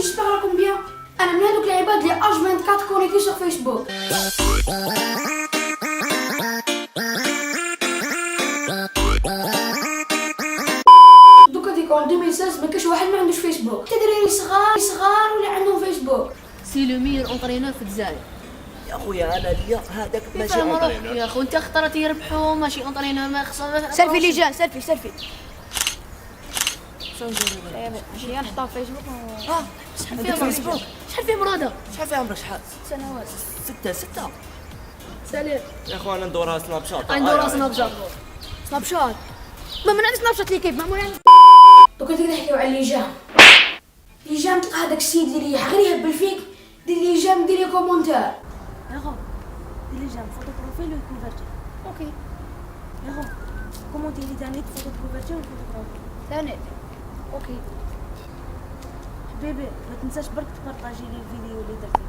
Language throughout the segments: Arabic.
j'espère راكم بيان. انا من هذوك العباد اللي اج 24 كونيكتي sur فيسبوك. دوكا ديكون 2016 ما كاش واحد ما عندوش فيسبوك، تدري صغار ولا عندهم فيسبوك. سي لو مير اونطرينور في الجزائر. يا خويا انا ليا هذاك ماشي اونطرينور يا خو انت اخترت يربحوا ماشي اونطرينور ما خصها سيلفي لي جان سيلفي ماشي نحطها في فيسبوك شحال فيها فيسبوك؟ شحال فيه مرادة؟ شحال فيها عمرك؟ شحال؟ 6 سنوات. ستة سلام. يا خو انا ندورها سناب شات. ندورها سناب شات. سناب شات ما من عندي سناب شات اللي كيف ما يعني. دوكا نحكيو على اللي جام تلقى هذاك السيد اللي غير يهبل فيك، دير لي جام دير لي كومونتير. يا خو دير لي جام فوتو بروفيل و كونفيرتي. اوكي يا خو كومونتي لي تاني فوتو كونفيرتي و فوتو بروفيل ثاني. اوكي حبيبي ما تنساش برك تبارطاجي لي الفيديو اللي درتي.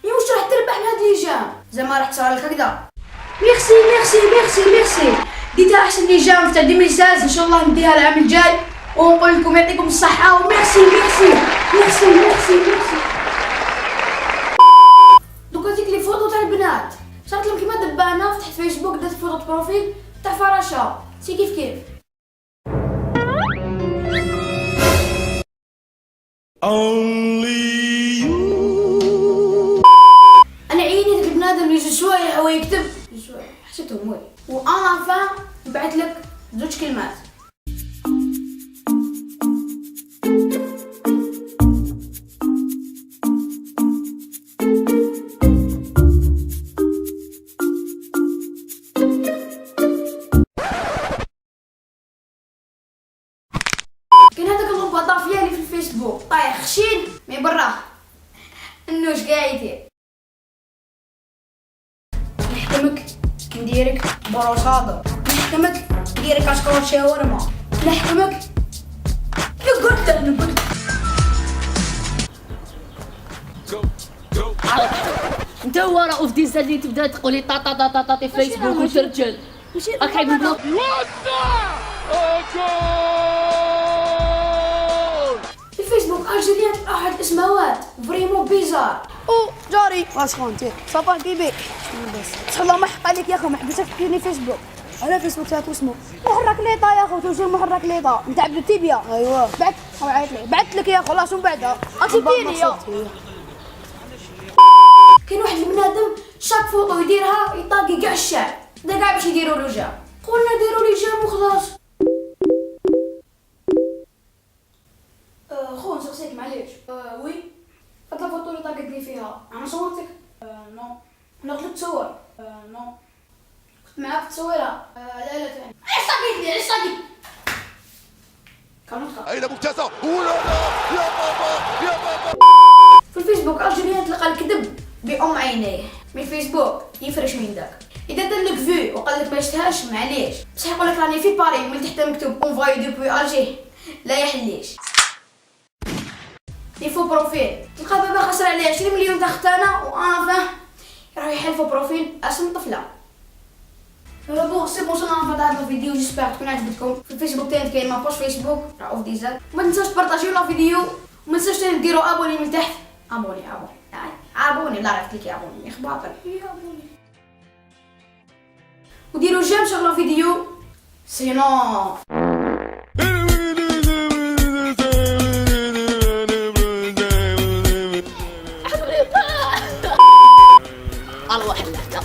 واش راح تربح من هاد لي جام؟ زعما راح تصور لك هكذا. ميرسي ديتها احسن لي جام تاع 2016 ان شاء الله نديها العام الجاي ونقول لكم يعطيكم الصحة وميرسي. دوكا ديك لي فوتو تاع البنات صارت لهم كيما دبانة، فتحت فيسبوك درت فوتو بروفيل تاع فراشة سي كيف. انا عيني داك البنادم اللي جو شويه هو يكتب حسيته موي وانا فا نبعث لك زوج كلمات. كان هذاك اللمبه طافيه لي في الفيسبوك طايح خشين مي براه انوش قاع يدير. نحكمك نديرك بروصادة، نحكمك نديرك عسكرة شاورما، نحكمك نقول انت هو رؤوف ديزا اللي تبدا تقولي طا في فيسبوك وترجل راك عيب البلوك. الفيسبوك الجيريان واحد اسمه فريمون بيزار. او جاري واسخون تي صباح بيبي بس الله ما حق عليك يا اخو ما حبيتك تديرني فيسبوك. على فيسبوك تاعك اسمه محرك ليطا يا اخو توجور محرك ليطا نتاع بالتيبيا. ايوا بعثت لك يا اخو لا شنو بعدا اكتبتيني يا كاين واحد البنادم شاك فوطو يديرها يطاقي كاع الشعب دا كاع باش يديروا له جام، قولنا ديروا لي جام وخلاص. خو نسقسيك معليش. وي هاد الفوطو اللي طاقت لي فيها انا صورتك؟ نو. انا قلت تصور؟ نو. كنت معاك تصورها؟ لا ثاني. علاش ساقيت كانت أين ممتازة؟ يا بابا في الفيسبوك الجيريان تلقى الكذب بأم عينيه، من الفيسبوك يفرش من داك. إذا دار لك في وقال لك ما شفتهاش معليش، بصح يقول لك راني في باري من تحت مكتوب اونفاي دوبوي الجي لا يحليش. لي فو بروفيل تلقى بابا خسر عليه 20 مليون تاع ختانه وانا فاه يروح يحل بروفيل اسم طفله. بون سي بون صنع هذا الفيديو جيسبر تكون عجبتكم. في الفيسبوك تاعي كاين ما بوست فيسبوك رؤوف ديزا. ما تنساوش تبارطاجيو لا فيديو وما تنساوش ديروا ابوني من تحت. ابوني لا عرفت لك ابوني اخباطر ابوني وديروا جيم sur la فيديو سينو الله حلحته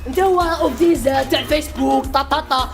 انت هو رؤوف ديزا تاع فيسبوك طا